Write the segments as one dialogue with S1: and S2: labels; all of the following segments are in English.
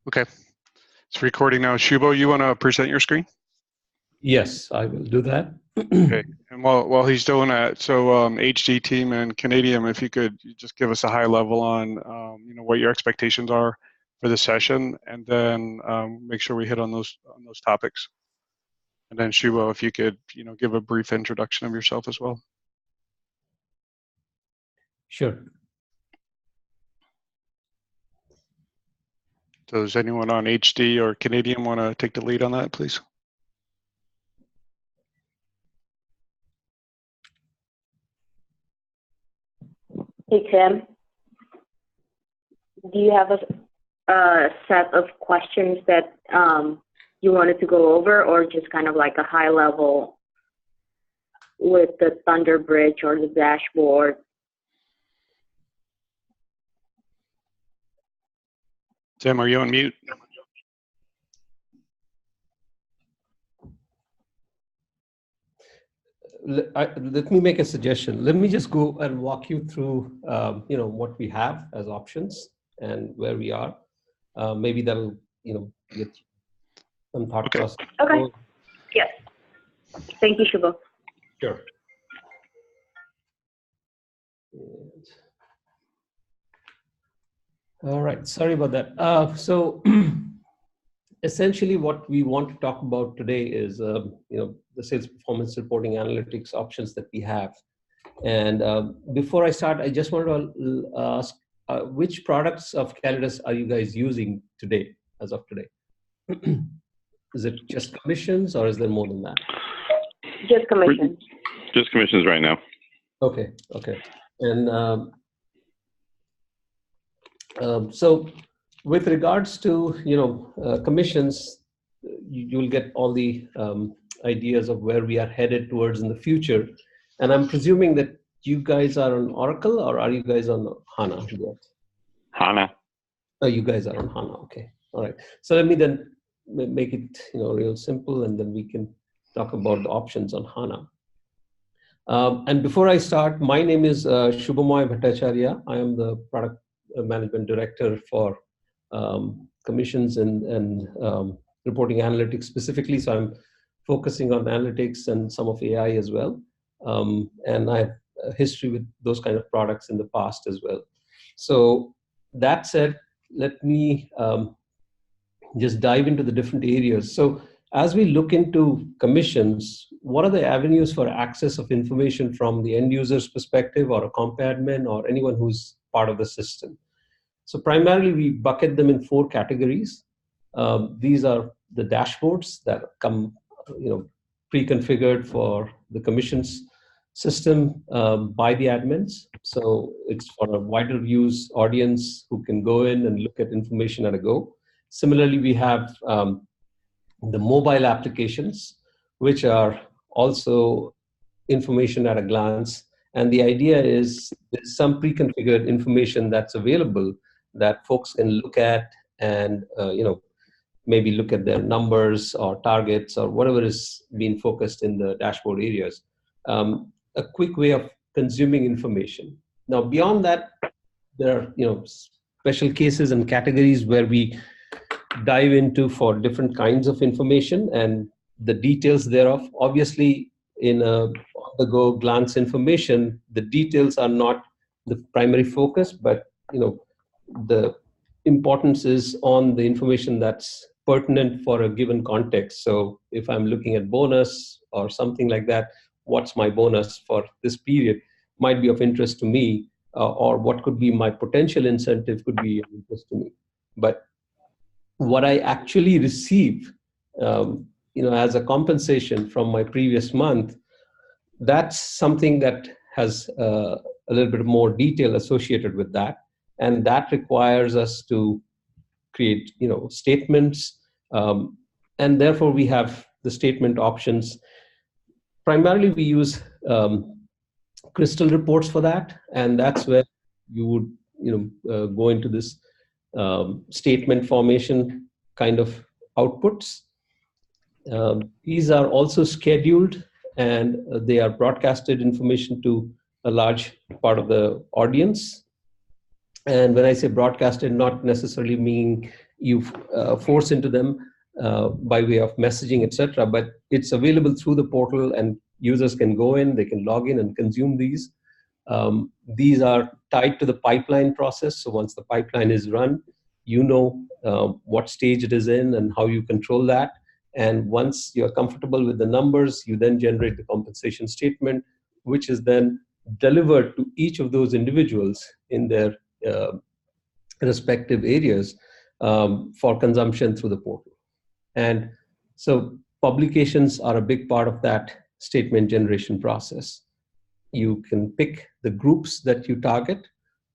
S1: Okay, it's recording now. Shubo, you want to present your screen?
S2: Yes, I will do that.
S1: Okay, and while he's doing that, so HD team and Canadian, if you could just give us a high level on what your expectations are for the session, and then make sure we hit on those topics. And then Shubo, if you could give a brief introduction of yourself as well.
S2: Sure.
S1: So does anyone on HD or Canadian want to take the lead on that, please?
S3: Hey, Tim, do you have a set of questions that you wanted to go over, or just kind of like a high level with the Thunder Bridge or the dashboard?
S1: Tim, are you on mute?
S2: Let me make a suggestion. Let me just go and walk you through, what we have as options and where we are. Maybe that'll, get some thought process.
S3: Okay. Yes. Thank you, Shubo.
S2: Sure. All right. Sorry about that. So essentially, what we want to talk about today is, the sales performance reporting analytics options that we have. And before I start, I just want to ask, which products of Calidus are you guys using today, as of today? Is it just commissions, or is there more than that?
S3: Just commissions.
S4: Just commissions right now.
S2: Okay. Okay. And so with regards to, commissions, you'll get all the ideas of where we are headed towards in the future. And I'm presuming that you guys are on Oracle, or are you guys on HANA yet?
S4: HANA.
S2: Oh, you guys are on HANA. Okay. All right. So let me then make it, real simple, and then we can talk about the options on HANA. And before I start, my name is Shubhamoy Bhattacharya. I am the product management director for commissions and reporting analytics specifically. So I'm focusing on analytics and some of AI as well. And I have a history with those kind of products in the past as well. So that said, let me just dive into the different areas. So as we look into commissions, what are the avenues for access of information from the end user's perspective, or a comp admin, or anyone who's part of the system? So primarily, we bucket them in 4 categories. These are the dashboards that come, pre-configured for the commissions system by the admins. So it's for a wider use audience who can go in and look at information at a go. Similarly, we have the mobile applications, which are also information at a glance. And the idea is there's some pre-configured information that's available that folks can look at and, maybe look at their numbers or targets or whatever is being focused in the dashboard areas. A quick way of consuming information. Now, beyond that, there are, special cases and categories where we dive into for different kinds of information and the details thereof. Obviously, in a on-the-go glance information, the details are not the primary focus, but the importance is on the information that's pertinent for a given context. So if I'm looking at bonus or something like that, what's my bonus for this period might be of interest to me, or what could be my potential incentive could be of interest to me. But what I actually receive, as a compensation from my previous month, that's something that has a little bit more detail associated with that. And that requires us to create, statements. And therefore, we have the statement options. Primarily, we use crystal reports for that. And that's where you would, go into this statement formation kind of outputs. These are also scheduled, and they are broadcasted information to a large part of the audience. And when I say broadcasted, not necessarily meaning you force into them by way of messaging, etc. But it's available through the portal, and users can go in, they can log in and consume these. These are tied to the pipeline process. So once the pipeline is run, you know what stage it is in and how you control that. And once you're comfortable with the numbers, you then generate the compensation statement, which is then delivered to each of those individuals in their respective areas for consumption through the portal. And so publications are a big part of that statement generation process. You can pick the groups that you target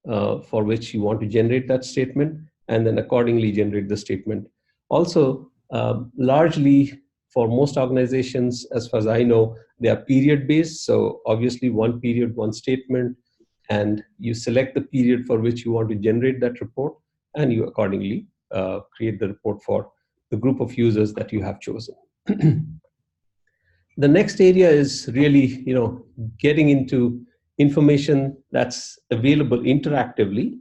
S2: for which you want to generate that statement, and then accordingly generate the statement. Also, largely for most organizations, as far as I know, they are period based. So obviously one period, one statement, and you select the period for which you want to generate that report, and you accordingly create the report for the group of users that you have chosen. The next area is really, getting into information that's available interactively.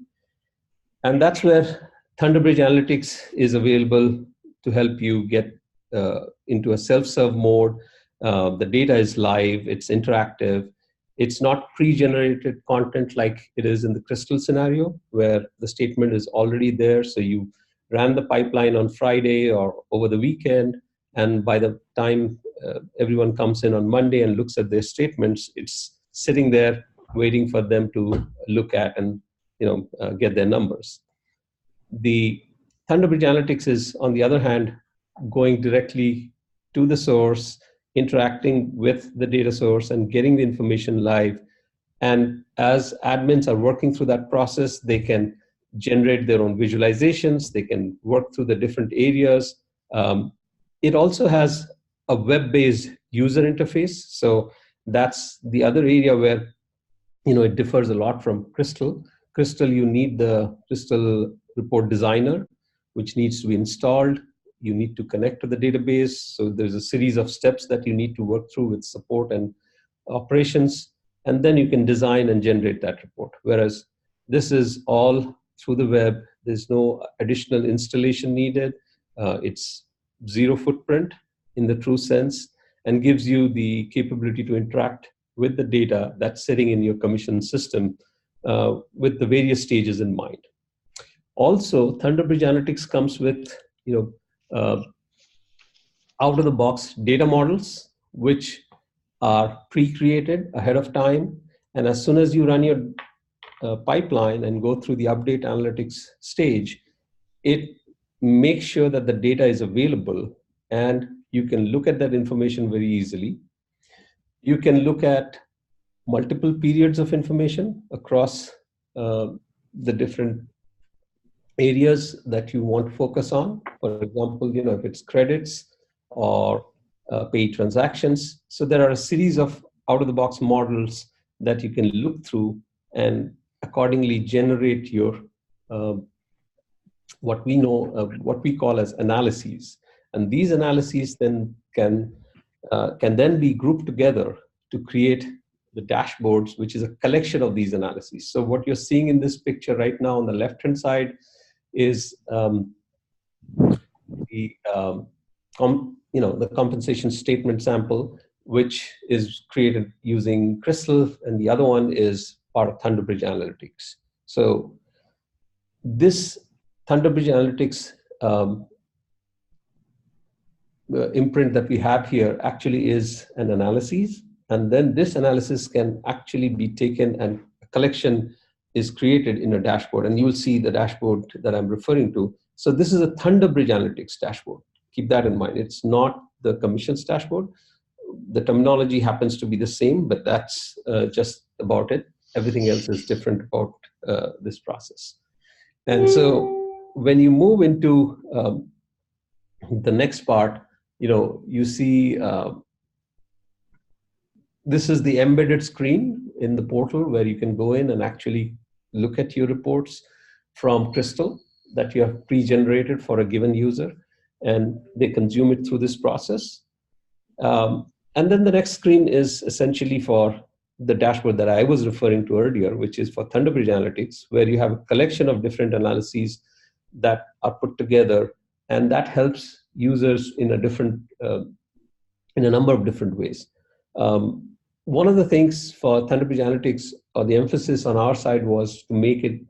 S2: And that's where Thunderbridge Analytics is available to help you get into a self-serve mode. The data is live, it's interactive. It's not pre-generated content like it is in the Crystal scenario, where the statement is already there. So you ran the pipeline on Friday or over the weekend, and by the time everyone comes in on Monday and looks at their statements, it's sitting there waiting for them to look at and get their numbers. The Thunderbridge Analytics is, on the other hand, going directly to the source, interacting with the data source and getting the information live. And as admins are working through that process, they can generate their own visualizations, they can work through the different areas. It also has a web-based user interface. So that's the other area where it differs a lot from Crystal. Crystal, you need the Crystal Report Designer, which needs to be installed. You need to connect to the database. So there's a series of steps that you need to work through with support and operations, and then you can design and generate that report. Whereas this is all through the web. There's no additional installation needed. It's zero footprint in the true sense, and gives you the capability to interact with the data that's sitting in your commission system with the various stages in mind. Also, Thunderbridge Analytics comes with out-of-the-box data models, which are pre-created ahead of time. And as soon as you run your pipeline and go through the update analytics stage, it makes sure that the data is available, and you can look at that information very easily. You can look at multiple periods of information across the different areas that you want to focus on. For example, if it's credits or paid transactions. So there are a series of out-of-the-box models that you can look through and accordingly generate your what we call as analyses. And these analyses then can then be grouped together to create the dashboards, which is a collection of these analyses. So what you're seeing in this picture right now on the left-hand side is the compensation statement sample, which is created using Crystal, and the other one is part of Thunderbridge Analytics. So this Thunderbridge Analytics imprint that we have here actually is an analysis, and then this analysis can actually be taken and a collection is created in a dashboard, and you will see the dashboard that I'm referring to. So this is a Thunderbridge Analytics dashboard. Keep that in mind. It's not the commissions dashboard. The terminology happens to be the same, but that's just about it. Everything else is different about this process. And so when you move into the next part, you see this is the embedded screen in the portal where you can go in and actually look at your reports from Crystal that you have pre-generated for a given user, and they consume it through this process. And then the next screen is essentially for the dashboard that I was referring to earlier, which is for Thunderbridge Analytics, where you have a collection of different analyses that are put together, and that helps users in a number of different ways. One of the things for ThunderBridge Analytics, or the emphasis on our side, was to make it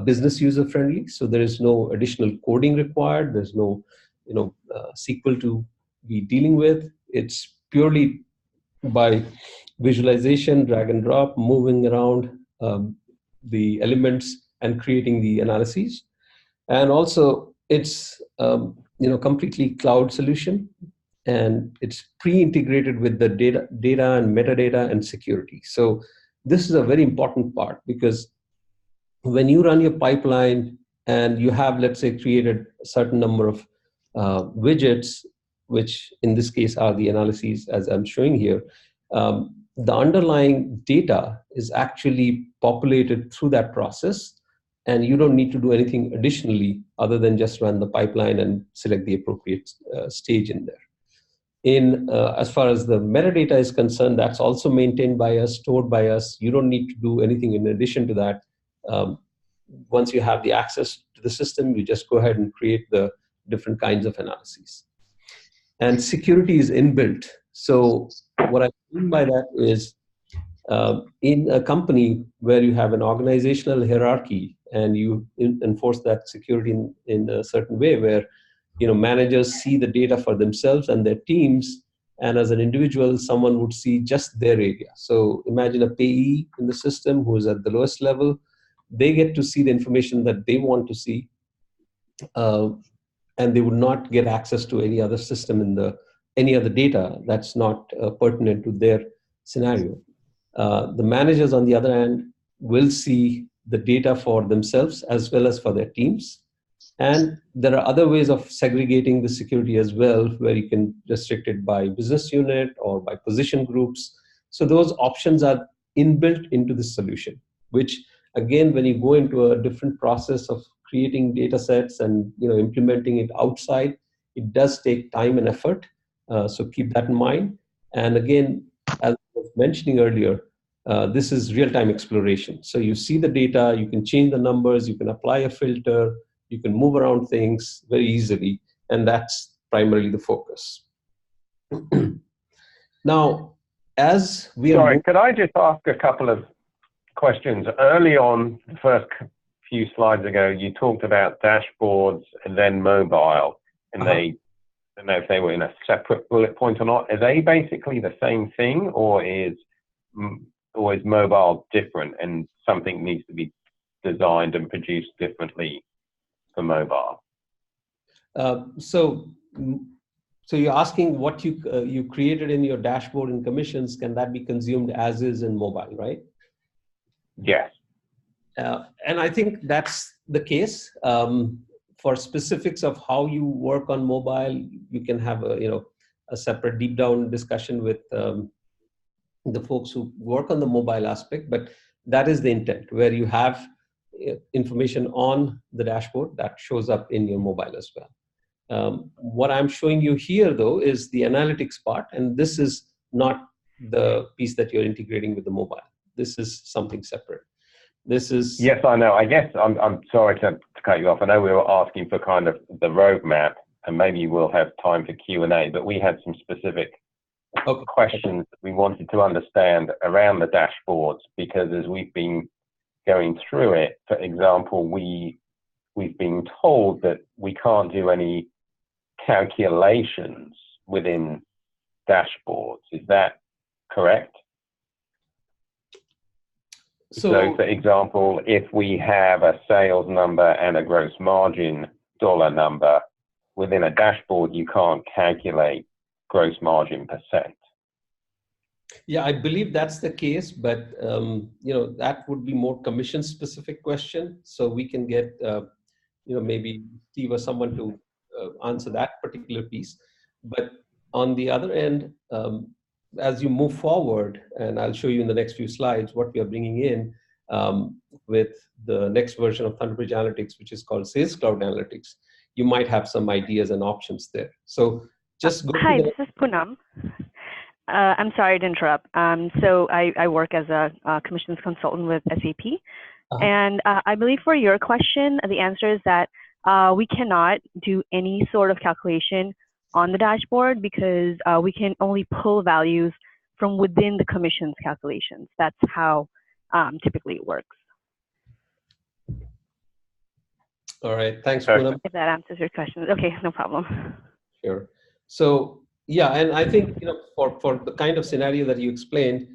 S2: business user friendly. So there is no additional coding required. There's no SQL to be dealing with. It's purely by visualization, drag and drop, moving around the elements and creating the analyses. And also it's completely cloud solution, and it's pre-integrated with the data and metadata and security. So this is a very important part, because when you run your pipeline and you have, let's say, created a certain number of widgets, which in this case are the analyses as I'm showing here, the underlying data is actually populated through that process, and you don't need to do anything additionally other than just run the pipeline and select the appropriate stage in there. As far as the metadata is concerned, that's also maintained by us, stored by us. You don't need to do anything in addition to that. Once you have the access to the system, you just go ahead and create the different kinds of analyses. And security is inbuilt. So what I mean by that is, in a company where you have an organizational hierarchy and you enforce that security in a certain way, where managers see the data for themselves and their teams, and as an individual, someone would see just their area. So imagine a payee in the system who is at the lowest level. They get to see the information that they want to see, and they would not get access to any other system any other data that's not pertinent to their scenario. The managers, on the other hand, will see the data for themselves as well as for their teams. And there are other ways of segregating the security as well, where you can restrict it by business unit or by position groups. So those options are inbuilt into the solution, which again, when you go into a different process of creating data sets and implementing it outside, it does take time and effort. So keep that in mind. And again, as I was mentioning earlier, this is real-time exploration. So you see the data, you can change the numbers, you can apply a filter, you can move around things very easily, and that's primarily the focus. Now, as we are—
S5: Sorry, could I just ask a couple of questions? Early on, the first few slides ago, you talked about dashboards and then mobile, and they, I don't know if they were in a separate bullet point or not. Are they basically the same thing, or is mobile different and something needs to be designed and produced differently for mobile?
S2: So you're asking what you created in your dashboard and commissions, can that be consumed as is in mobile, right?
S5: Yes.
S2: And I think that's the case. For specifics of how you work on mobile, you can have a separate deep down discussion with the folks who work on the mobile aspect, but that is the intent, where you have information on the dashboard that shows up in your mobile as well. What I'm showing you here, though, is the analytics part, and this is not the piece that you're integrating with the mobile. This is something separate. This is—
S5: Yes, I know. I guess I'm sorry to cut you off. I know we were asking for kind of the roadmap, and maybe we'll have time for Q&A, but we had some specific questions that we wanted to understand around the dashboards, because as we've been going through it, for example, we've been told that we can't do any calculations within dashboards. Is that correct? So for example, if we have a sales number and a gross margin dollar number within a dashboard, you can't calculate gross margin %.
S2: Yeah, I believe that's the case, but that would be more commission specific question. So we can get maybe Steve or someone to answer that particular piece. But on the other end, as you move forward, and I'll show you in the next few slides what we are bringing in with the next version of ThunderBridge Analytics, which is called Sales Cloud Analytics, you might have some ideas and options there. So just go.
S6: Hi, this is Poonam. I'm sorry to interrupt. So I work as a commissions consultant with SAP. And I believe for your question, the answer is that We cannot do any sort of calculation on the dashboard because we can only pull values from within the commission's calculations. That's how typically it works.
S2: All right, thanks,
S5: Perfect.
S2: Poonam.
S6: If that answers your question. Okay, no problem.
S2: Sure. So yeah, and I think for the kind of scenario that you explained,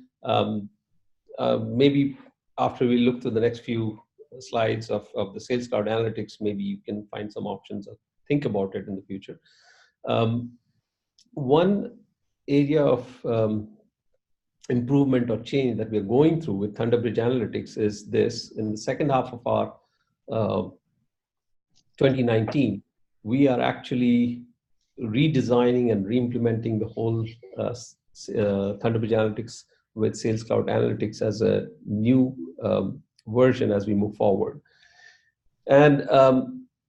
S2: maybe after we look through the next few slides of the Sales Cloud Analytics, maybe you can find some options or think about it in the future. One area of improvement or change that we're going through with Thunderbridge Analytics is this. In the second half of our 2019, we are actually redesigning and re-implementing the whole Thunderbridge Analytics with Sales Cloud Analytics as a new version as we move forward. And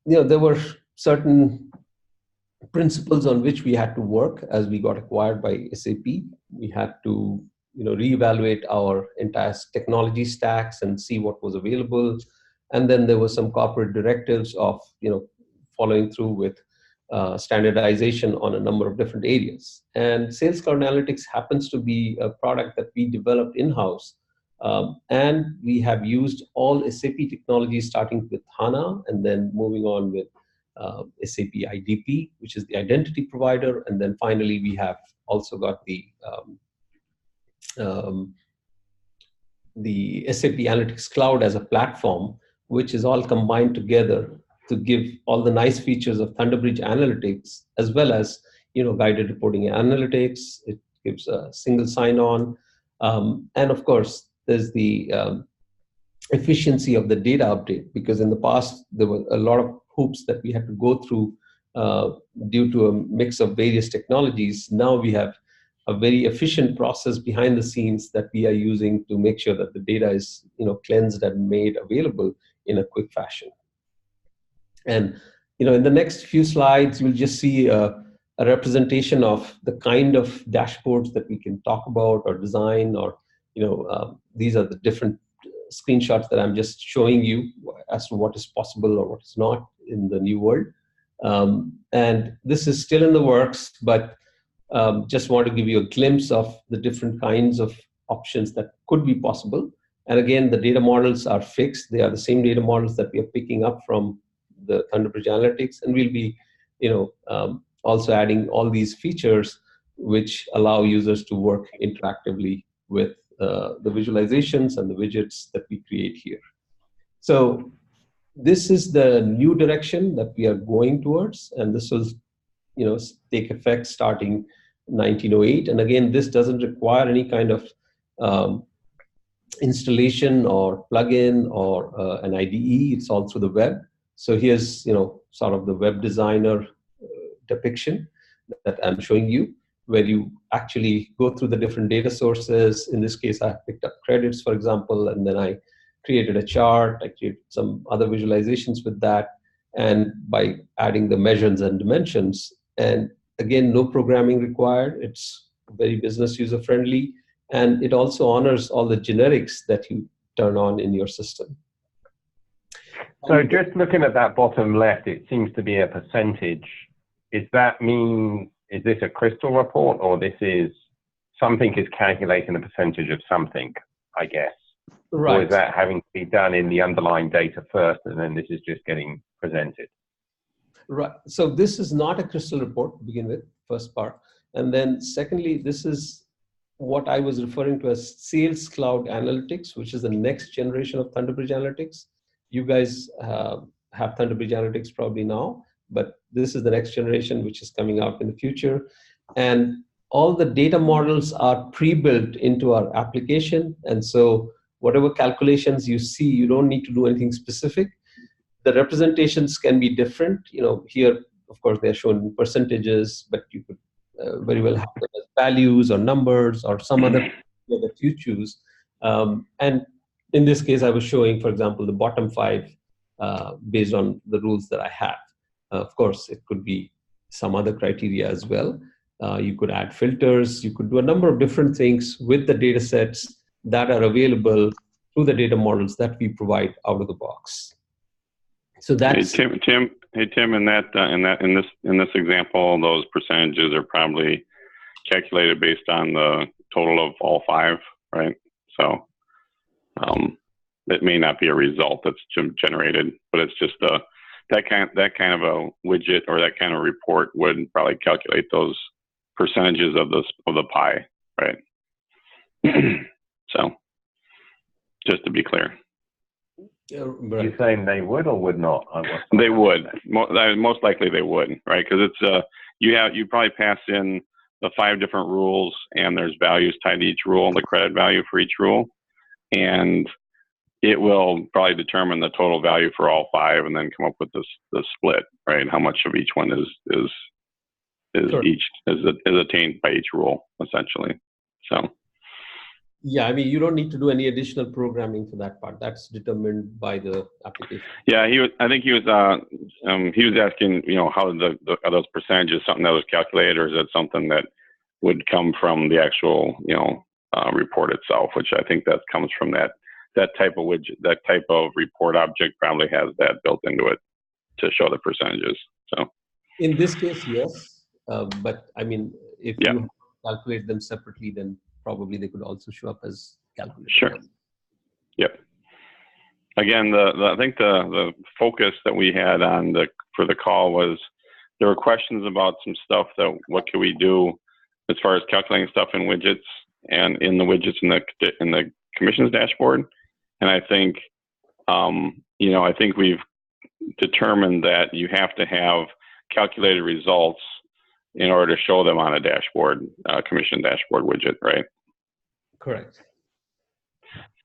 S2: there were certain principles on which we had to work as we got acquired by SAP. We had to reevaluate our entire technology stacks and see what was available. And then there were some corporate directives of following through with standardization on a number of different areas. And Sales Cloud Analytics happens to be a product that we developed in-house. And we have used all SAP technologies, starting with HANA and then moving on with SAP IDP, which is the identity provider. And then finally, we have also got the SAP Analytics Cloud as a platform, which is all combined together to give all the nice features of Thunderbridge Analytics, as well as guided reporting analytics. It gives a single sign-on, and of course, there's the efficiency of the data update, because in the past there were a lot of hoops that we had to go through due to a mix of various technologies. Now we have a very efficient process behind the scenes that we are using to make sure that the data is cleansed and made available in a quick fashion. And in the next few slides, you'll just see a representation of the kind of dashboards that we can talk about or design, or these are the different screenshots that I'm just showing you as to what is possible or what is not in the new world. And this is still in the works, but just want to give you a glimpse of the different kinds of options that could be possible. And again, the data models are fixed. They are the same data models that we are picking up from the Thunderbridge Analytics, and we'll be also adding all these features which allow users to work interactively with the visualizations and the widgets that we create here. So this is the new direction that we are going towards, and this will take effect starting 1908. And again, this doesn't require any kind of installation or plugin or an IDE. It's all through the web. So here's sort of the web designer depiction that I'm showing you, where you actually go through the different data sources. In this case, I picked up credits, for example, and then I created a chart. I created some other visualizations with that, and by adding the measures and dimensions. And again, no programming required. It's very business user friendly, and it also honors all the generics that you turn on in your system.
S5: So just looking at that bottom left, it seems to be a percentage. Is this a crystal report, or this is something is calculating a percentage of something, I guess?
S2: Right.
S5: Or is that having to be done in the underlying data first, and then this is just getting presented?
S2: Right. So this is not a crystal report to begin with, first part. And then secondly, this is what I was referring to as Sales Cloud Analytics, which is the next generation of Thunderbridge Analytics. You guys have Thunderbridge Analytics probably now, but this is the next generation, which is coming out in the future. And all the data models are pre-built into our application. And so whatever calculations you see, you don't need to do anything specific. The representations can be different. Here, of course, they're shown in percentages, but you could very well have them as values or numbers or some other that you choose. And in this case, I was showing, for example, the bottom 5 based on the rules that I have. Of course, it could be some other criteria as well. You could add filters. You could do a number of different things with the data sets that are available through the data models that we provide out of the box. So
S4: Hey
S2: that's
S4: Tim, in this example, those percentages are probably calculated based on the total of all 5, right? So it may not be a result that's generated, but it's just that kind of a widget or that kind of report would probably calculate those percentages of the pie, right? So just to be clear.
S5: You're saying they would or would not?
S4: They would. Most likely they would, right? Because it's you probably pass in the 5 different rules, and there's values tied to each rule, the credit value for each rule, and it will probably determine the total value for all 5, and then come up with the split, right? How much of each one is attained by each rule, essentially. So.
S2: Yeah, I mean, you don't need to do any additional programming for that part. That's determined by the application.
S4: Yeah, I think he was asking, how are those percentages something that was calculated, or is it something that would come from the actual, report itself? Which I think that comes from that type of widget, that type of report object probably has that built into it to show the percentages. So.
S2: In this case, yes, but I mean, if you calculate them separately, then probably they could also show up as calculated.
S4: Sure. Yep. Again, I think the focus that we had for the call was there were questions about some stuff that what can we do as far as calculating stuff in widgets and in the widgets in the commissions dashboard, and I think I think we've determined that you have to have calculated results in order to show them on a dashboard, commission dashboard widget, right?
S2: Correct.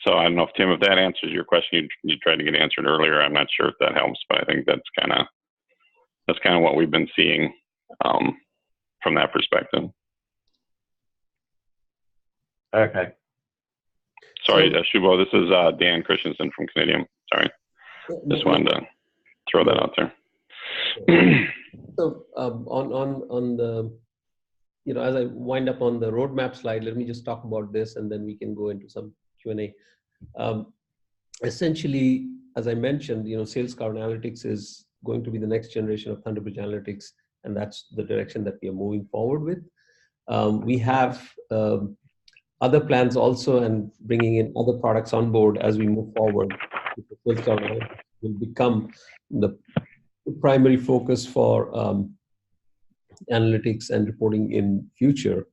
S4: So I don't know if Tim, if that answers your question you tried to get answered earlier. I'm not sure if that helps, but I think that's kind of what we've been seeing from that perspective.
S5: Okay.
S4: Sorry, Shubho, this is Dan Christensen from Canadian. Sorry, just wanted to throw that out there.
S2: So on the, as I wind up on the roadmap slide, let me just talk about this, and then we can go into some Q&A. Essentially, as I mentioned, Sales Cloud Analytics is going to be the next generation of Thunderbridge Analytics, and that's the direction that we are moving forward with. We have other plans also, and bringing in other products on board as we move forward. Sales Cloud Analytics will become the primary focus for analytics and reporting in future.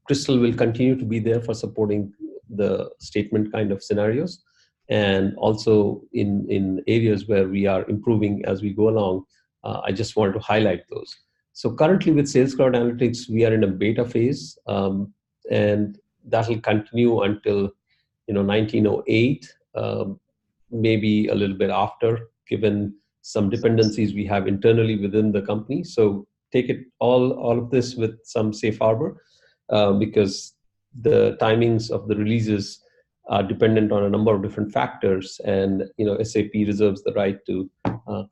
S2: Crystal will continue to be there for supporting the statement kind of scenarios, and also in areas where we are improving as we go along. I just wanted to highlight those. So currently with Sales Cloud Analytics, we are in a beta phase, and that will continue until 1908, maybe a little bit after, given some dependencies we have internally within the company. So take it all of this with some safe harbor, because the timings of the releases are dependent on a number of different factors, and SAP reserves the right to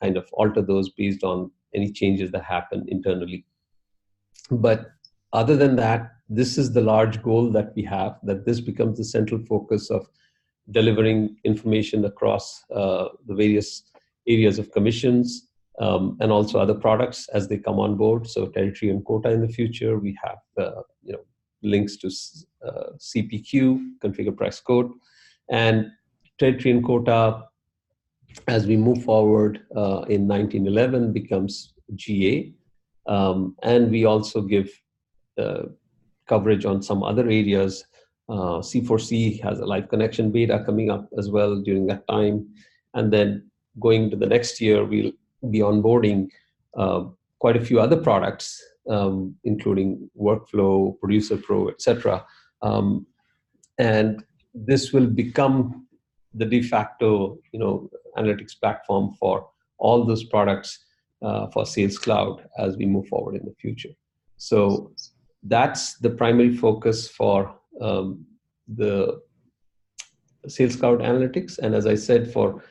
S2: kind of alter those based on any changes that happen internally. But other than that, this is the large goal that we have, that this becomes the central focus of delivering information across the various areas of commissions, and also other products as they come on board. So territory and quota in the future, we have links to CPQ, configure price quote, and territory and quota as we move forward in 1911 becomes GA, and we also give coverage on some other areas. C4C has a live connection beta coming up as well during that time, and then going to the next year, we'll be onboarding quite a few other products, including Workflow, Producer Pro, etc. And this will become the de facto, analytics platform for all those products for Sales Cloud as we move forward in the future. So that's the primary focus for the Sales Cloud Analytics. And as I said, for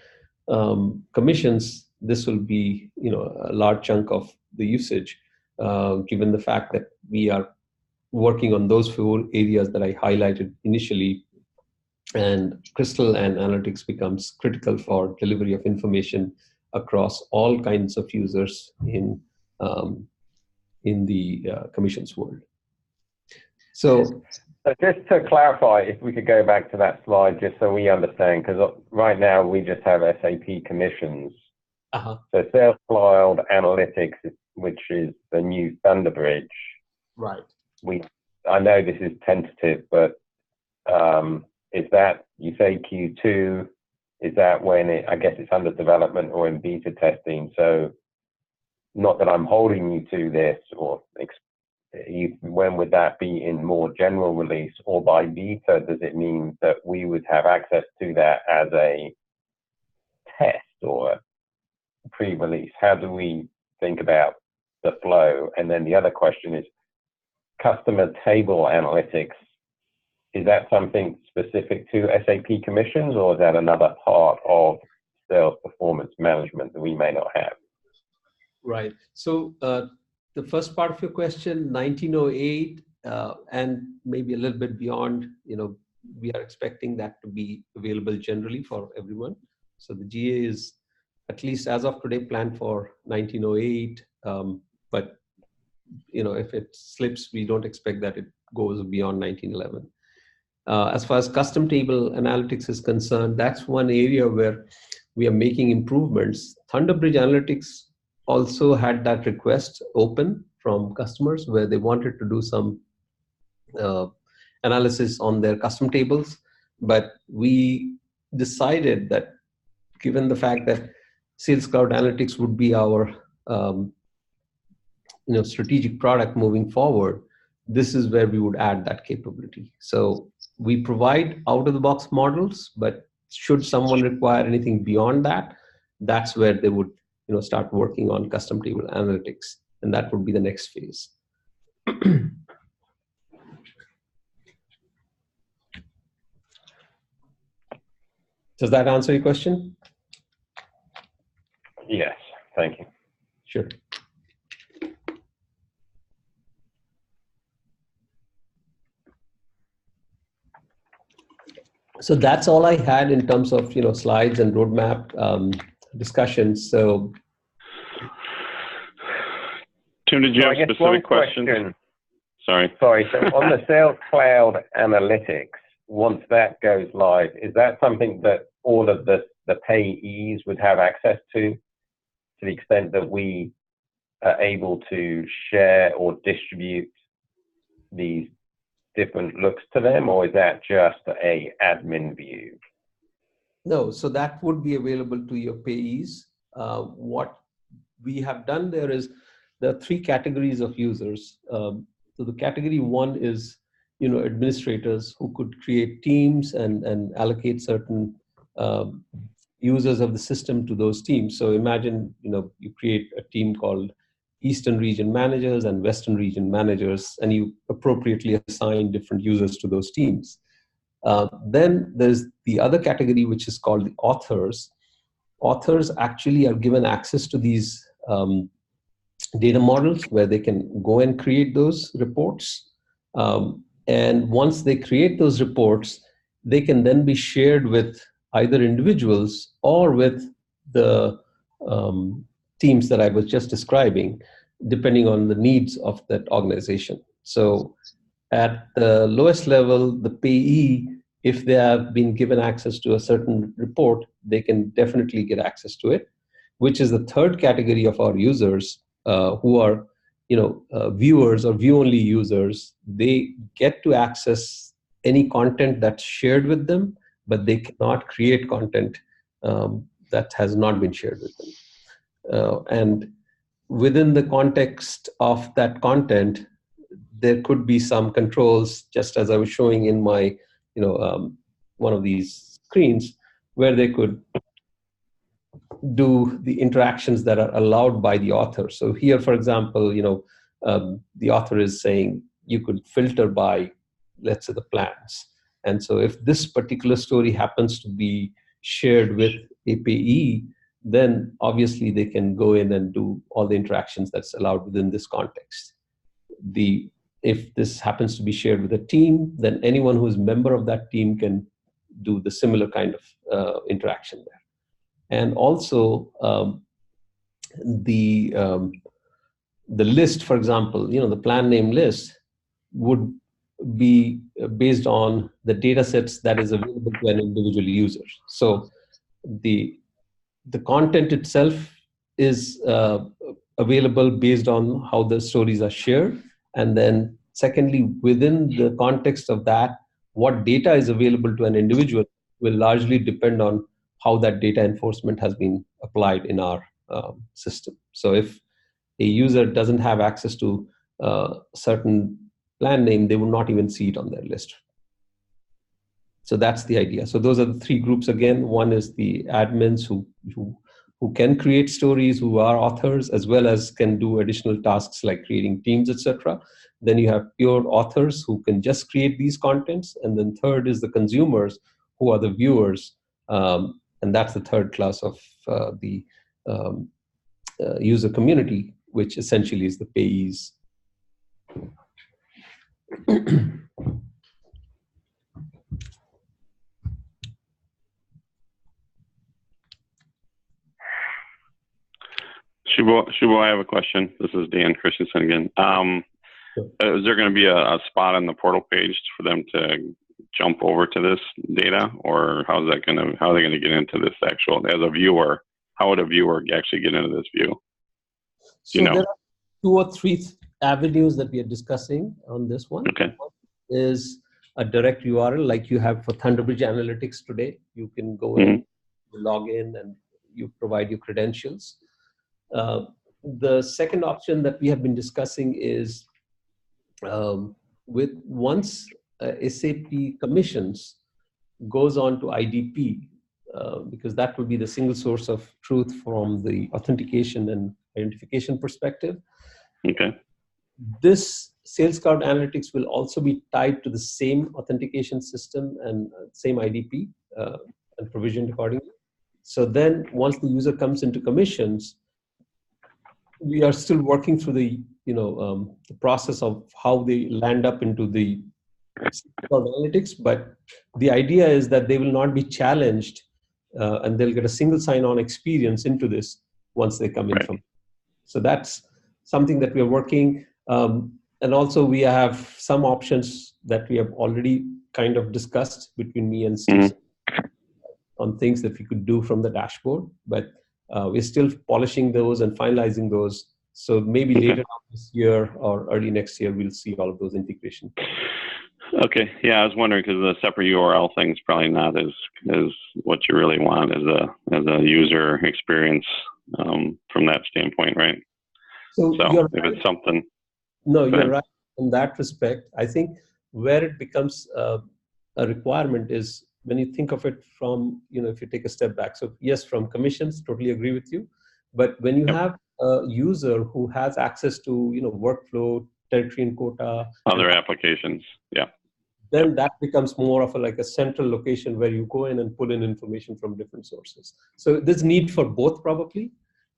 S2: commissions, this will be a large chunk of the usage, given the fact that we are working on those 4 areas that I highlighted initially, and Crystal and analytics becomes critical for delivery of information across all kinds of users in the commissions world. So
S5: just to clarify, if we could go back to that slide, just so we understand, because right now we just have SAP commissions. So Sales Cloud Analytics, which is the new Thunder Bridge.
S2: Right.
S5: I know this is tentative, but is that, you say Q2, is that when I guess it's under development or in beta testing? So not that I'm holding you to this, or when would that be in more general release, or by beta, does it mean that we would have access to that as a test or pre-release? How do we think about the flow? And then the other question is customer table analytics. Is that something specific to SAP commissions, or is that another part of sales performance management that we may not have?
S2: Right. So the first part of your question, 1908, and maybe a little bit beyond, we are expecting that to be available generally for everyone. So the GA is, at least as of today, planned for 1908. But if it slips, we don't expect that it goes beyond 1911. As far as custom table analytics is concerned, that's one area where we are making improvements. Thunderbridge Analytics also had that request open from customers where they wanted to do some analysis on their custom tables. But we decided that given the fact that Sales Cloud Analytics would be our strategic product moving forward, this is where we would add that capability. So we provide out-of-the-box models, but should someone require anything beyond that, that's where they would start working on custom table analytics, and that would be the next phase. Does that answer your question?
S5: Yes, thank you.
S2: Sure. So that's all I had in terms of slides and roadmap discussions. So,
S4: Tim, did you have specific questions? Sorry.
S5: So on the Sales Cloud Analytics, once that goes live, is that something that all of the payees would have access to the extent that we are able to share or distribute these different looks to them, or is that just a admin view?
S2: No, so that would be available to your payees. What we have done there is there are three categories of users. So the category one is administrators who could create teams and allocate certain users of the system to those teams. So imagine you create a team called Eastern Region Managers and Western Region Managers, and you appropriately assign different users to those teams. Then there's the other category, which is called the authors. Authors actually are given access to these data models where they can go and create those reports. And once they create those reports, they can then be shared with either individuals or with the teams that I was just describing, depending on the needs of that organization. So at the lowest level, the payee, if they have been given access to a certain report, they can definitely get access to it, which is the third category of our users who are viewers or view-only users. They get to access any content that's shared with them, but they cannot create content that has not been shared with them. And within the context of that content, there could be some controls, just as I was showing in my, one of these screens, where they could do the interactions that are allowed by the author. So here, for example, the author is saying you could filter by, let's say, the plans. And so if this particular story happens to be shared with a payee, then obviously they can go in and do all the interactions that's allowed within this context. If this happens to be shared with a team, then anyone who is a member of that team can do the similar kind of interaction there. And also, the list, for example, the plan name list would be based on the data sets that is available to an individual user. So the content itself is available based on how the stories are shared. And then secondly, within the context of that, what data is available to an individual will largely depend on how that data enforcement has been applied in our system. So if a user doesn't have access to certain plan name, they will not even see it on their list. So that's the idea. So those are the three groups again. One is the admins who can create stories, who are authors, as well as can do additional tasks like creating teams, etc. Then you have pure authors who can just create these contents. And then third is the consumers, who are the viewers. And that's the third class of the user community, which essentially is the payees.
S4: Shubho, I have a question. This is Dan Christensen again. Is there going to be a spot on the portal page for them to jump over to this data, or how are they going to get into this actual, as a viewer? How would a viewer actually get into this view?
S2: So there are 2 or 3 avenues that we are discussing on this one.
S4: Okay.
S2: One is a direct URL like you have for Thunderbridge Analytics today. You can go in, log in, and you provide your credentials. The second option that we have been discussing is with once SAP commissions goes on to IDP, because that will be the single source of truth from the authentication and identification perspective.
S4: Okay.
S2: This Sales Cloud Analytics will also be tied to the same authentication system and same IDP and provisioned accordingly. So then once the user comes into commissions, we are still working through the the process of how they land up into the analytics, but the idea is that they will not be challenged and they'll get a single sign-on experience into this once they come in from. So that's something that we are working. And also we have some options that we have already kind of discussed between me and Steve on things that we could do from the dashboard, but we're still polishing those and finalizing those. So maybe later on this year or early next year, we'll see all of those integrations.
S4: Okay. Yeah, I was wondering because the separate URL thing is probably not as what you really want as a user experience from that standpoint, right? So
S2: you're
S4: if it's something.
S2: No, you're right in that respect. I think where it becomes a requirement is when you think of it from, if you take a step back. So yes, from commissions, totally agree with you. But when you have a user who has access to, workflow, territory and quota.
S4: Other applications,
S2: then that becomes more of a central location where you go in and pull in information from different sources. So there's need for both probably.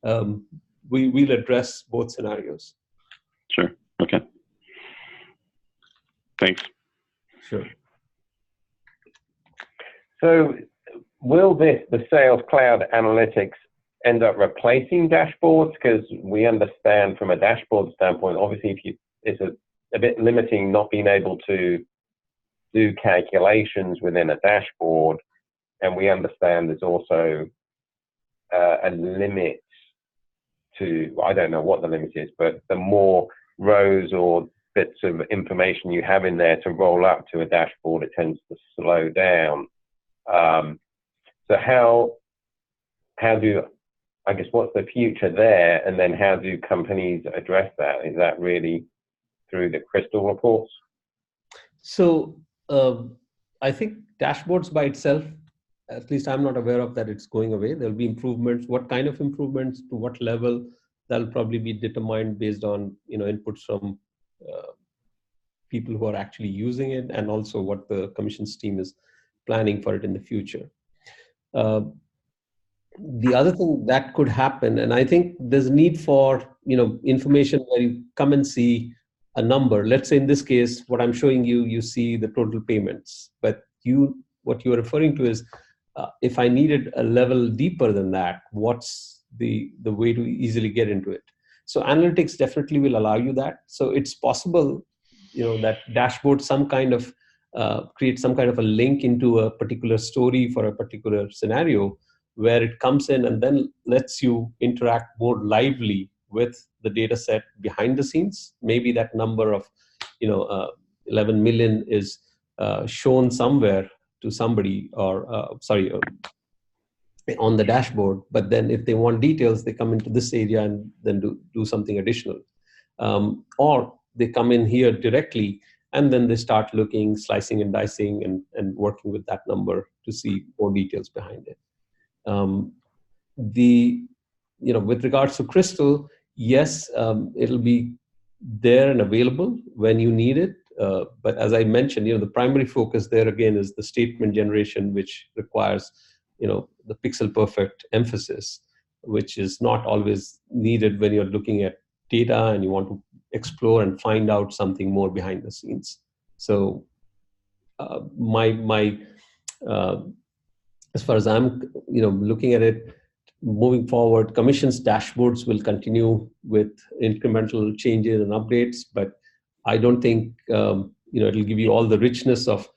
S2: We'll address both scenarios.
S4: Sure, okay. Thanks.
S2: Sure.
S5: So will the Sales Cloud Analytics end up replacing dashboards? Because we understand from a dashboard standpoint, obviously it's a bit limiting not being able to do calculations within a dashboard. And we understand there's also a limit to, I don't know what the limit is, but the more rows or bits of information you have in there to roll up to a dashboard, it tends to slow down. So how do, I guess, what's the future there? And then how do companies address that? Is that really through the crystal reports?
S2: So I think dashboards by itself, at least I'm not aware of that it's going away. There'll be improvements. What kind of improvements, to what level, that'll probably be determined based on inputs from people who are actually using it, and also what the commissions team is planning for it in the future. The other thing that could happen, and I think there's need for information where you come and see a number. Let's say in this case, what I'm showing you, you see the total payments, but what you're referring to is if I needed a level deeper than that, what's the way to easily get into it. So analytics definitely will allow you that. So it's possible, that dashboard create some kind of a link into a particular story for a particular scenario, where it comes in and then lets you interact more lively with the data set behind the scenes. Maybe that number of 11 million is shown somewhere to somebody, or on the dashboard, but then if they want details, they come into this area and then do something additional. Or they come in here directly, and then they start looking, slicing and dicing, and working with that number to see more details behind it. With regards to Crystal, yes, it'll be there and available when you need it. But as I mentioned, the primary focus there again is the statement generation, which requires, the pixel perfect emphasis, which is not always needed when you're looking at data and you want to explore and find out something more behind the scenes. So as far as I'm, looking at it, moving forward, commissions dashboards will continue with incremental changes and updates, but I don't think it'll give you all the richness of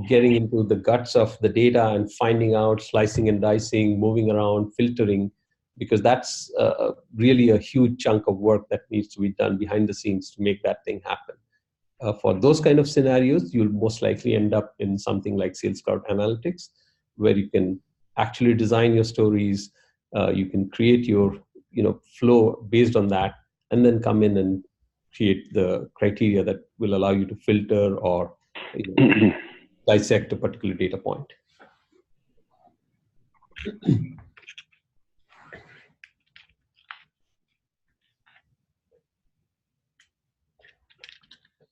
S2: getting into the guts of the data and finding out, slicing and dicing, moving around, filtering, because that's really a huge chunk of work that needs to be done behind the scenes to make that thing happen. For those kind of scenarios, you'll most likely end up in something like Sales Cloud Analytics, where you can actually design your stories, you can create your flow based on that, and then come in and create the criteria that will allow you to filter or dissect a particular data point.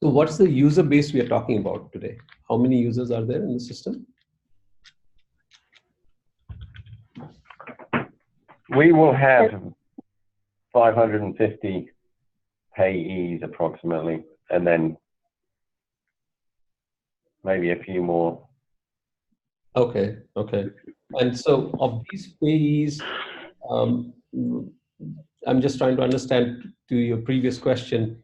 S2: So what's the user base we are talking about today? How many users are there in the system?
S5: We will have 550 payees approximately, and then maybe a few more.
S2: Okay. And so of these payees, I'm just trying to understand, to your previous question,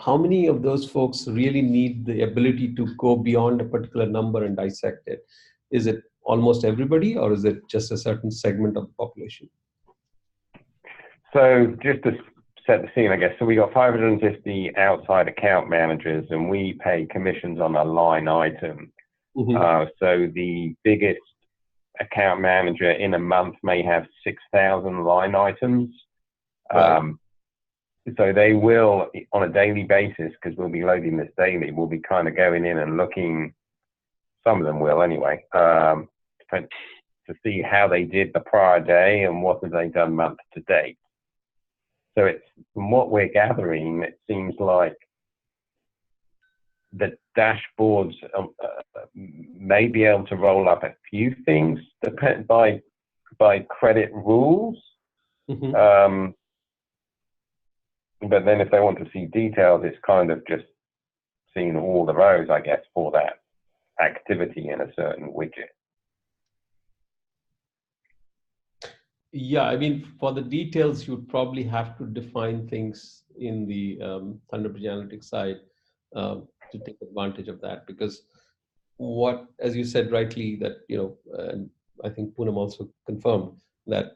S2: how many of those folks really need the ability to go beyond a particular number and dissect it? Is it almost everybody, or is it just a certain segment of the population?
S5: So just to set the scene, I guess, so we got 550 outside account managers, and we pay commissions on a line item. Mm-hmm. So the biggest account manager in a month may have 6,000 line items. Right. So they will, on a daily basis, because we'll be loading this daily, we'll be kind of going in and looking, some of them will anyway, to see how they did the prior day and what have they done month to date. So it's, from what we're gathering, it seems like the dashboards may be able to roll up a few things by credit rules. Mm-hmm. But then if they want to see details, it's kind of just seeing all the rows, I guess, for that activity in a certain widget.
S2: Yeah, I mean, for the details, you'd probably have to define things in the Thunderbridge Analytics side to take advantage of that, because as you said rightly, that, and I think Poonam also confirmed that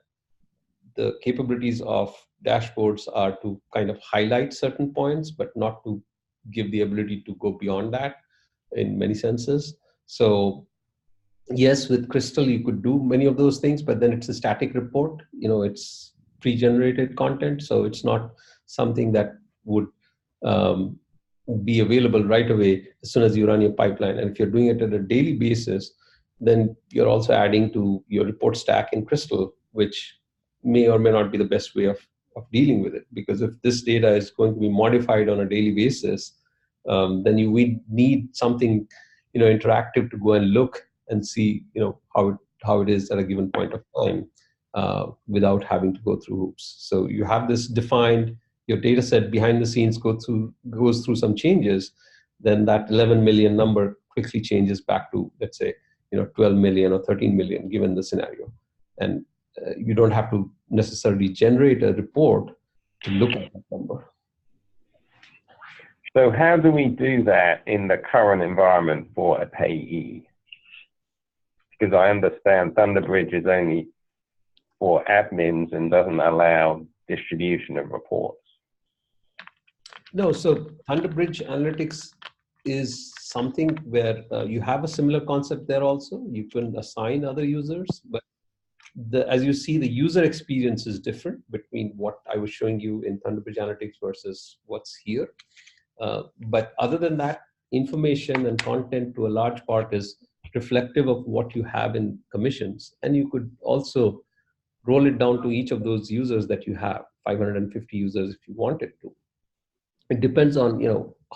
S2: the capabilities of dashboards are to kind of highlight certain points, but not to give the ability to go beyond that in many senses. So yes, with Crystal, you could do many of those things, but then it's a static report. It's pre-generated content, so it's not something that would be available right away as soon as you run your pipeline. And if you're doing it at a daily basis, then you're also adding to your report stack in Crystal, which may or may not be the best way of dealing with it. Because if this data is going to be modified on a daily basis, then you would need something, interactive to go and look and see, how it is at a given point of time without having to go through hoops. So you have this defined, your data set behind the scenes goes through some changes, then that 11 million number quickly changes back to, let's say, 12 million or 13 million, given the scenario. And you don't have to necessarily generate a report to look at that number.
S5: So how do we do that in the current environment for a payee? Because I understand Thunderbridge is only for admins and doesn't allow distribution of reports.
S2: No, so Thunderbridge Analytics is something where you have a similar concept there also. You can assign other users, but as you see, the user experience is different between what I was showing you in Thunderbridge Analytics versus what's here. But other than that, information and content to a large part is reflective of what you have in commissions. And you could also roll it down to each of those users that you have, 550 users if you wanted to. It depends on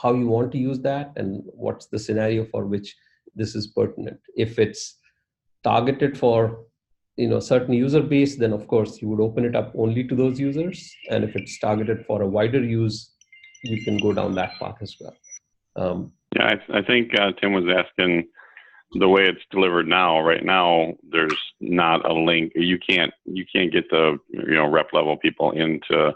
S2: how you want to use that and what's the scenario for which this is pertinent. If it's targeted for certain user base, then of course you would open it up only to those users. And if it's targeted for a wider use, you can go down that path as well.
S4: Yeah, I think Tim was asking the way it's delivered now. Right now, there's not a link. You can't get the rep level people into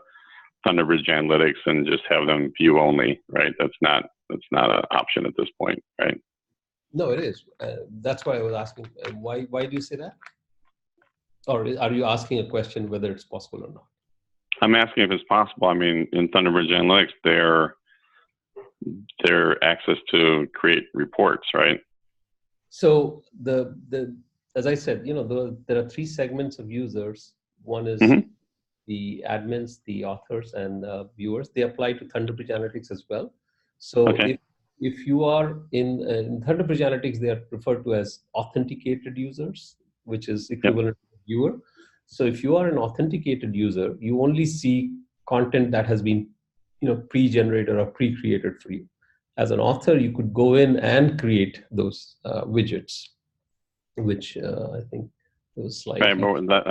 S4: Thunderbridge Analytics and just have them view only, right? That's not an option at this point, right?
S2: No, it is. That's why I was asking. Why do you say that? Or are you asking a question whether it's possible or not?
S4: I'm asking if it's possible. I mean, in Thunderbridge Analytics, their access to create reports, right?
S2: So as I said, there are three segments of users. One is the admins, the authors, and viewers. They apply to Thunderbridge Analytics as well. So if you are in Thunderbridge Analytics, they are referred to as authenticated users, which is equivalent to viewer. So if you are an authenticated user, you only see content that has been pre-generated or pre-created for you. As an author, you could go in and create those widgets, which I think was slightly.
S4: Right, but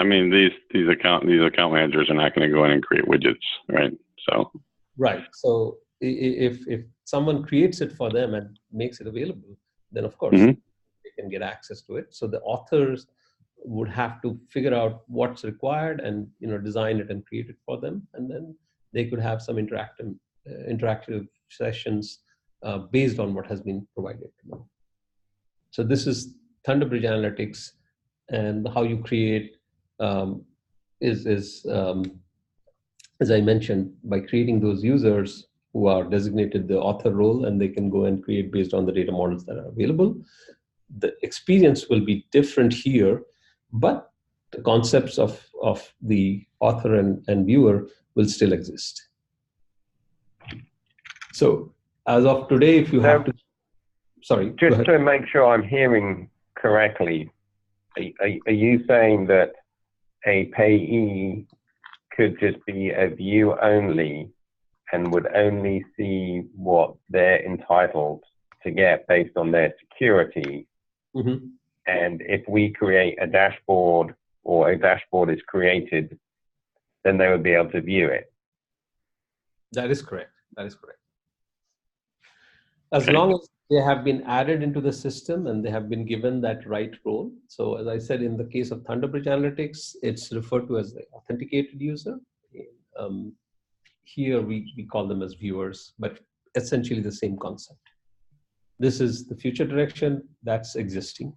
S4: these account managers are not going to go in and create widgets, right? So.
S2: Right. So if someone creates it for them and makes it available, then of course they can get access to it. So the authors would have to figure out what's required and design it and create it for them, and then they could have some interactive sessions based on what has been provided to them. So this is Thunderbridge Analytics, and how you create is as I mentioned, by creating those users who are designated the author role, and they can go and create based on the data models that are available. The experience will be different here, but the concepts of the author and viewer will still exist. So as of today, if you have to, sorry.
S5: Just to make sure I'm hearing correctly, are you saying that a payee could just be a view only and would only see what they're entitled to get based on their security? And if we create a dashboard or a dashboard is created, then they would be able to view it?
S2: That is correct. That is correct. As long as they have been added into the system and they have been given that right role. So as I said, in the case of Thunderbridge Analytics, it's referred to as the authenticated user. Here we call them as viewers, but essentially the same concept. This is the future direction that's existing.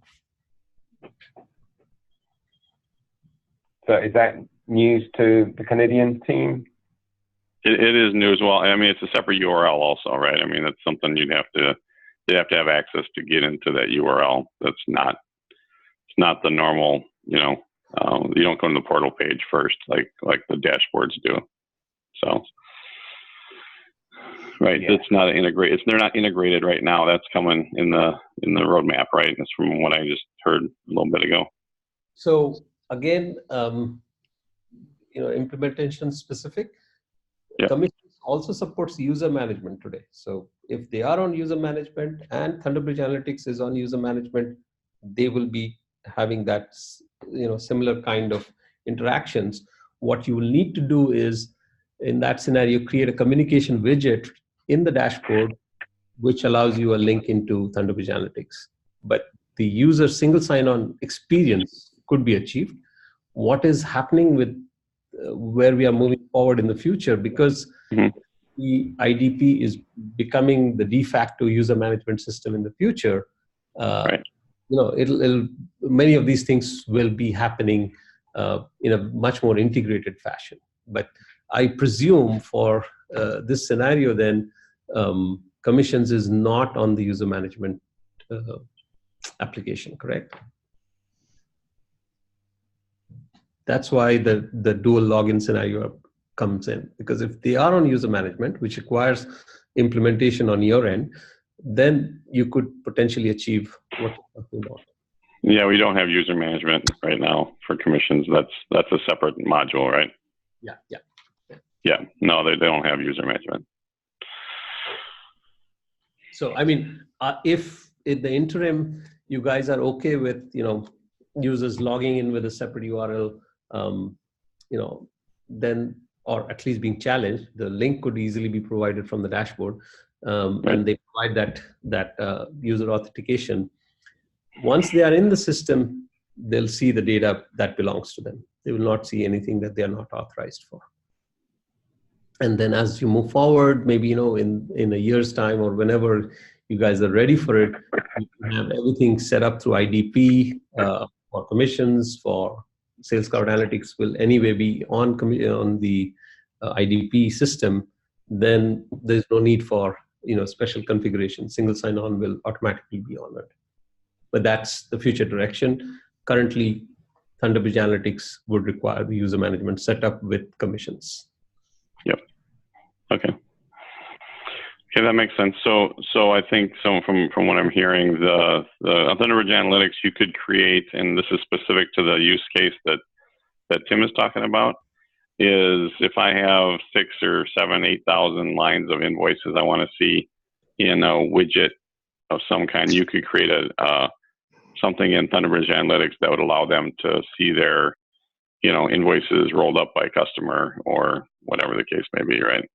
S5: So is that news to the Canadian team?
S4: It is new as well. I mean, it's a separate URL also, right? I mean, that's something you'd have to have access to get into that URL. It's not the normal, you don't go to the portal page first, like the dashboards do. So, right, it's not integrated. They're not integrated right now. That's coming in the roadmap, right? That's from what I just heard a little bit ago.
S2: So again, implementation specific. Commissions also supports user management today. So if they are on user management and Thunderbridge Analytics is on user management, they will be having that similar kind of interactions. What you will need to do is, in that scenario, create a communication widget in the dashboard, which allows you a link into Thunderbridge Analytics. But the user single sign-on experience could be achieved. what is happening with where we are moving forward in the future, because the IDP is becoming the de facto user management system in the future.
S4: Right.
S2: It'll many of these things will be happening in a much more integrated fashion. But I presume for this scenario, then commissions is not on the user management application, correct? That's why the dual login scenario comes in, because if they are on user management, which requires implementation on your end, then you could potentially achieve what you're talking about.
S4: Yeah, we don't have user management right now for commissions. That's a separate module, right? Yeah. No, they don't have user management.
S2: So, I mean, if in the interim you guys are okay with users logging in with a separate URL, then, or at least being challenged, the link could easily be provided from the dashboard, and they provide that user authentication. Once they are in the system, they'll see the data that belongs to them. They will not see anything that they are not authorized for. And then as you move forward, maybe in a year's time or whenever you guys are ready for it, you can have everything set up through IDP for commissions, for Sales Cloud Analytics will anyway be on the IDP system. Then there's no need for special configuration. Single sign-on will automatically be on it. But that's the future direction. Currently, Thunderbridge Analytics would require the user management setup with commissions.
S4: Yep. Okay, that makes sense. So I think from what I'm hearing, the Thunderbridge Analytics you could create, and this is specific to the use case that Tim is talking about, is if I have 6,000 or 7,000, 8,000 lines of invoices I want to see in a widget of some kind, you could create something in Thunderbridge Analytics that would allow them to see their invoices rolled up by customer or whatever the case may be, right?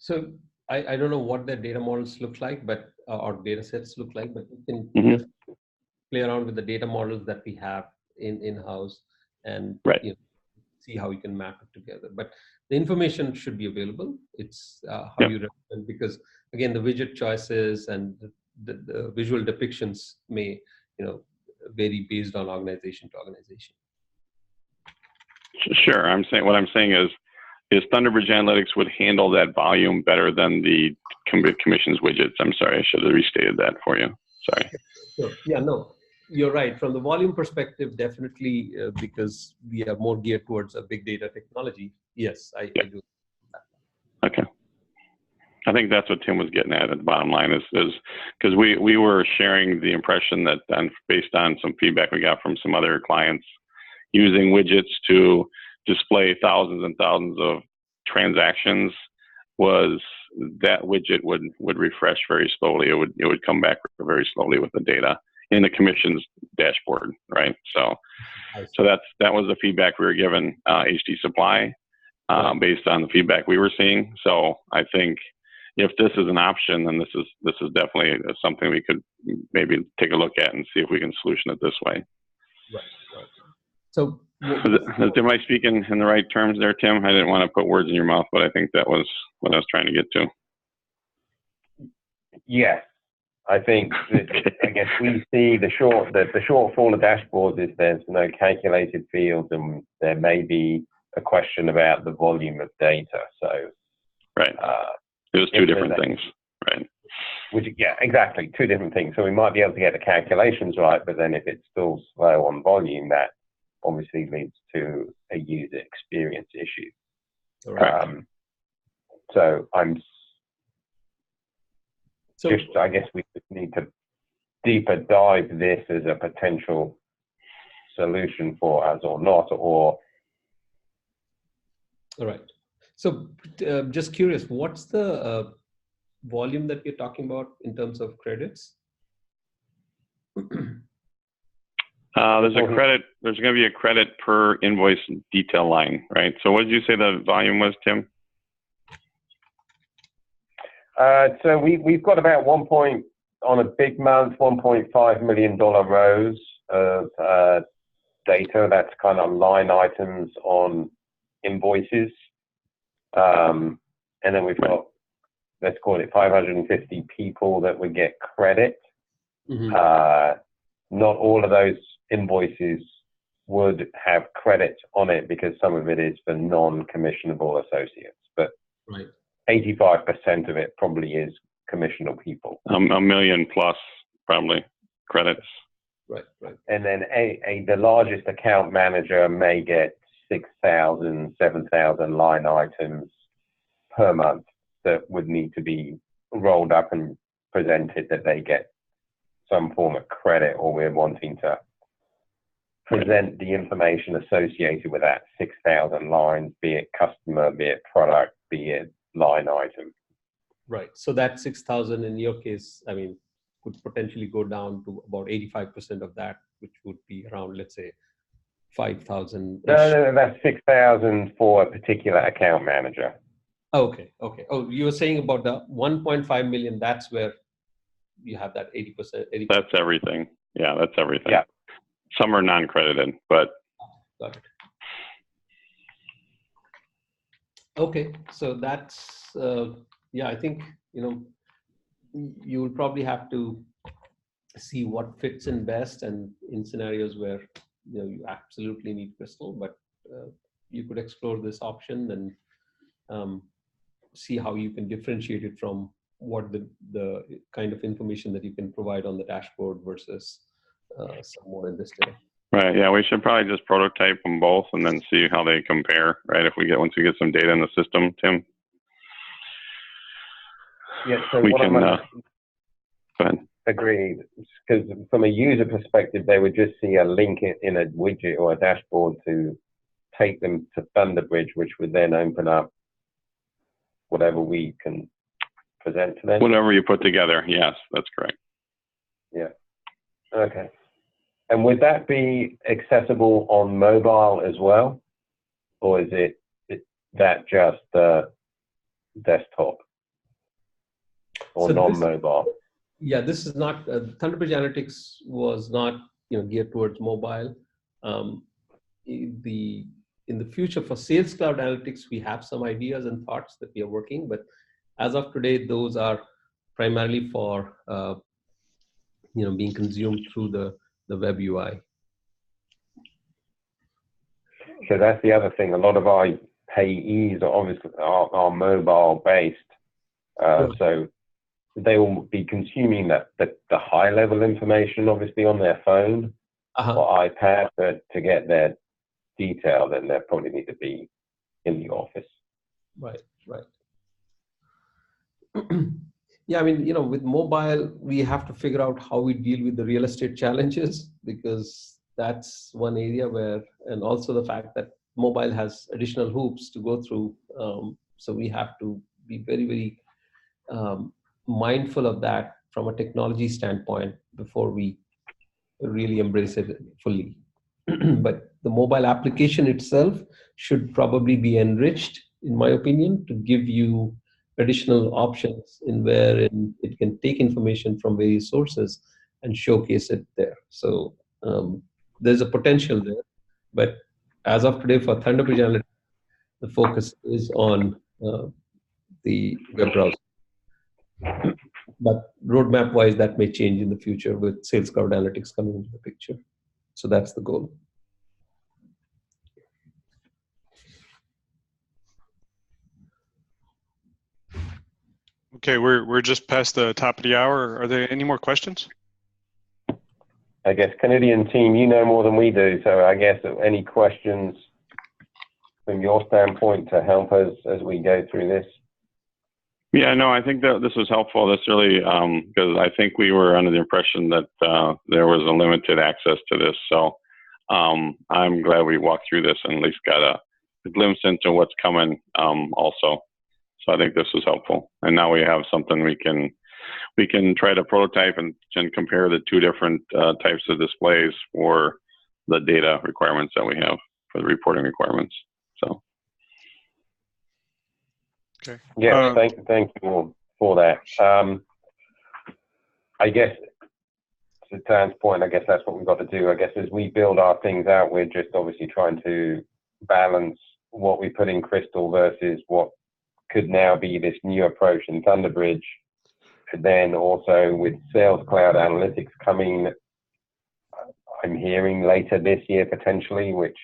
S2: So I don't know what their data models look like, but or data sets look like, but you can play around with the data models that we have in-house and see how you can map it together. But the information should be available. It's how you represent, because again, the widget choices and the visual depictions may vary based on organization to organization.
S4: Sure. What I'm saying is Thunderbridge Analytics would handle that volume better than the commissions widgets. I'm sorry, I should have restated that for you. Sorry.
S2: Sure. Yeah, no, you're right. From the volume perspective, definitely, because we are more geared towards a big data technology. Yes, I do.
S4: Okay. I think that's what Tim was getting at the bottom line is because we were sharing the impression that based on some feedback we got from some other clients, using widgets to display thousands and thousands of transactions, was that widget would refresh very slowly. It would come back very slowly with the data in the commissions dashboard, right? So that was the feedback we were given HD Supply based on the feedback we were seeing. So I think if this is an option, then this is definitely something we could maybe take a look at and see if we can solution it this way.
S2: Right. So,
S4: am I speaking in the right terms there, Tim? I didn't want to put words in your mouth, but I think that was what I was trying to get to.
S5: Yes, I think I guess we see the shortfall of dashboards is there's no calculated fields, and there may be a question about the volume of data. So
S4: right, it was two different things, right?
S5: Exactly, two different things. So we might be able to get the calculations right, but then if it's still slow on volume, that obviously leads to a user experience issue.
S2: Right.
S5: I guess we need to deeper dive this as a potential solution for us or not, or.
S2: All right. So just curious, what's the volume that we're talking about in terms of credits?
S4: There's a credit. There's going to be a credit per invoice detail line, right? So what did you say the volume was, Tim?
S5: So we've got about on a big month, $1.5 million rows of data. That's kind of line items on invoices. And then we've got, let's call it 550 people that would get credit. Not all of those invoices would have credit on it because some of it is for non-commissionable associates, but 85% of it probably is commissionable people.
S4: A million plus probably credits.
S2: Right.
S5: And then the largest account manager may get 6,000, 7,000 line items per month that would need to be rolled up and presented that they get some form of credit, or we're wanting to present the information associated with that 6,000 lines, be it customer, be it product, be it line item.
S2: Right. So that 6,000 in your case, I mean, could potentially go down to about 85% of that, which would be around, let's say, 5,000.
S5: No, that's 6,000 for a particular account manager.
S2: Okay. Oh, you were saying about the 1.5 million. That's where you have that 80%.
S4: That's everything. Yeah, that's everything.
S5: Yeah.
S4: Some are non-credited, but.
S2: Got it. Okay, so that's I think you will probably have to see what fits in best, and in scenarios where you absolutely need Crystal, but you could explore this option and see how you can differentiate it from what the kind of information that you can provide on the dashboard versus some more in this data.
S4: Right. Yeah, we should probably just prototype them both and then see how they compare. Right. Once we get some data in the system, Tim.
S5: Yeah. So
S4: we
S5: what
S4: can. Go ahead.
S5: Agreed. Because from a user perspective, they would just see a link in a widget or a dashboard to take them to Thunderbridge, which would then open up whatever we can present to them.
S4: Whatever you put together. Yes, that's correct.
S5: Yeah. Okay. And would that be accessible on mobile as well? Or is that just desktop or non-mobile?
S2: This is not, Thunderbridge Analytics was not geared towards mobile. In the future for Sales Cloud Analytics, we have some ideas and thoughts that we are working, but as of today, those are primarily for being consumed through the web UI.
S5: So that's the other thing. A lot of our payees are obviously are mobile based, so they will be consuming the high level information obviously on their phone or iPad, but to get their detail, then they probably need to be in the office.
S2: Right. Yeah, I mean, with mobile, we have to figure out how we deal with the real estate challenges, because that's one area where, and also the fact that mobile has additional hoops to go through. So we have to be very, very mindful of that from a technology standpoint before we really embrace it fully. But the mobile application itself should probably be enriched, in my opinion, to give you additional options in wherein it can take information from various sources and showcase it there. So there's a potential there, but as of today for Thunderbridge Analytics, the focus is on the web browser. But roadmap wise, that may change in the future with Sales Cloud Analytics coming into the picture. So that's the goal.
S1: Okay, we're just past the top of the hour. Are there any more questions?
S5: I guess Canadian team, you know more than we do, so I guess any questions from your standpoint to help us as we go through this?
S4: Yeah, no, I think that this was helpful. That's really because I think we were under the impression that there was a limited access to this. So I'm glad we walked through this and at least got a glimpse into what's coming also. So I think this was helpful. And now we have something we can try to prototype and compare the two different types of displays for the data requirements that we have for the reporting requirements. So.
S1: Okay.
S5: Yeah, thank you for that. I guess to Dan's point, I guess that's what we've got to do. I guess as we build our things out, we're just obviously trying to balance what we put in Crystal versus what could now be this new approach in Thunderbridge. And then also with Sales Cloud Analytics coming, I'm hearing later this year potentially, which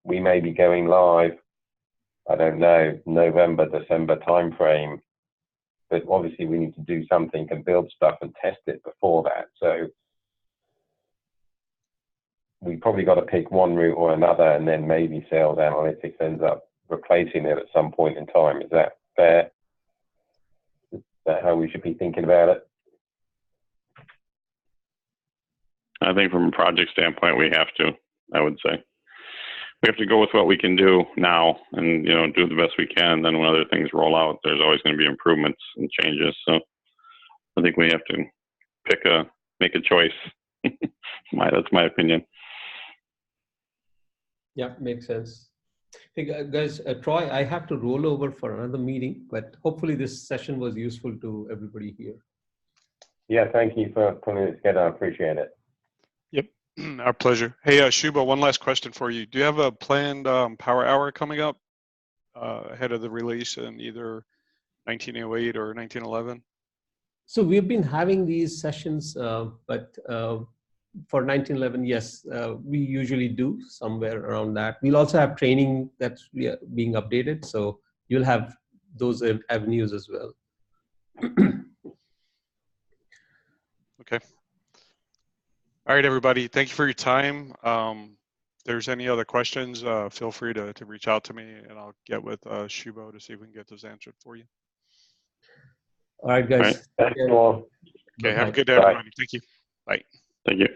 S5: we may be going live, I don't know, November, December timeframe. But obviously we need to do something and build stuff and test it before that. So we probably got to pick one route or another, and then maybe Sales Analytics ends up replacing it at some point in time. Is that fair? Is that how we should be thinking about it?
S4: I think from a project standpoint, we have to, I would say. We have to go with what we can do now and, you know, do the best we can. Then when other things roll out, there's always going to be improvements and changes. So I think we have to make a choice. That's my opinion.
S2: Yeah, makes sense. Hey guys, Troy, I have to roll over for another meeting, but hopefully this session was useful to everybody here.
S5: Yeah, thank you for putting it together. I appreciate it.
S1: Yep, our pleasure. Hey, Shubha, one last question for you. Do you have a planned power hour coming up ahead of the release in either 1908 or 1911?
S2: So we've been having these sessions, but for 1911, yes, we usually do somewhere around that. We'll also have training that's being updated, so you'll have those avenues as well.
S1: Okay. All right, everybody. Thank you for your time. If there's any other questions, feel free to reach out to me, and I'll get with Shubha to see if we can get those answered for you.
S2: All right, guys.
S4: All right.
S5: Thanks all.
S1: Okay, have a good day,
S5: Bye.
S1: everybody. Thank you. Bye.
S4: Thank you.